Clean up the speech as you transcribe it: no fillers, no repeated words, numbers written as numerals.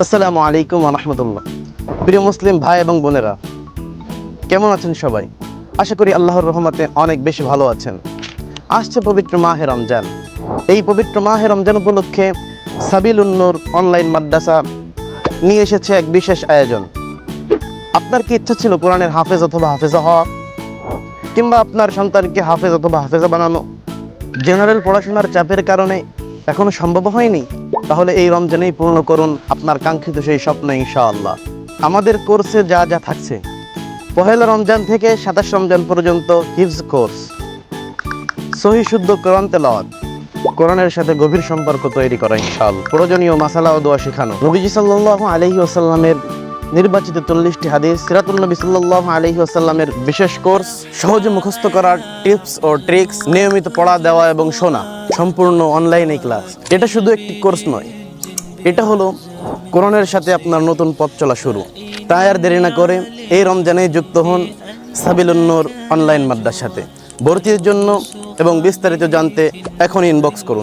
আসসালামু আলাইকুম ওয়া রাহমাতুল্লাহ। প্রিয় মুসলিম ভাই এবং বোনেরা, কেমন আছেন সবাই? আশা করি আল্লাহর রহমতে অনেক বেশি ভালো আছেন। আসছে পবিত্র মাহে রমজান। এই পবিত্র মাহে রমজান উপলক্ষে সাবিলুন নূর অনলাইন মাদ্রাসা নিয়ে এসেছে এক বিশেষ আয়োজন। আপনার কি ইচ্ছা ছিল কোরআনের হাফেজ অথবা হাফেজা হওয়া, কিংবা আপনার সন্তানকে হাফেজ অথবা হাফেজা বানানো? জেনারেল পড়াশোনার চাপের কারণে এখনো সম্ভব হয়নি? তাহলে এই রমজানেই পূর্ণ করুন আপনার কাঙ্ক্ষিত সেই স্বপ্ন ইনশাআল্লাহ। আমাদের কোর্সে যা যা থাকছে: পহেলা রমজান থেকে 27 রমজান পর্যন্ত হিফজ কোর্স, সহি শুদ্ধ কোরআন তেলাওয়াত, কোরআনের সাথে গভীর সম্পর্ক তৈরি করা ইনশাআল্লাহ, প্রয়োজনীয় মাসালা ও দোয়া শেখানো, নবীজি সাল্লাল্লাহু আলাইহি ওয়াসাল্লামের নির্বাচিত 40টি হাদিস, সিরাতুন নবী সাল্লাল্লাহু আলাইহি ওয়াসাল্লামের বিশেষ কোর্স, সহজে মুখস্থ করার টিপস ও ট্রিক্স, নিয়মিত পড়া, দেওয়া এবং শোনা, সম্পূর্ণ অনলাইনে ক্লাস। এটা শুধু একটি কোর্স নয়, এটা হলো কোরআনের সাথে আপনার নতুন পথ চলা শুরু। তাই আর দেরি না করে এই রমজানে যুক্ত হন সাবিলুন নূর অনলাইন মাদ্রাসাতে। ভর্তির জন্য এবং বিস্তারিত জানতে এখন ইনবক্স করুন।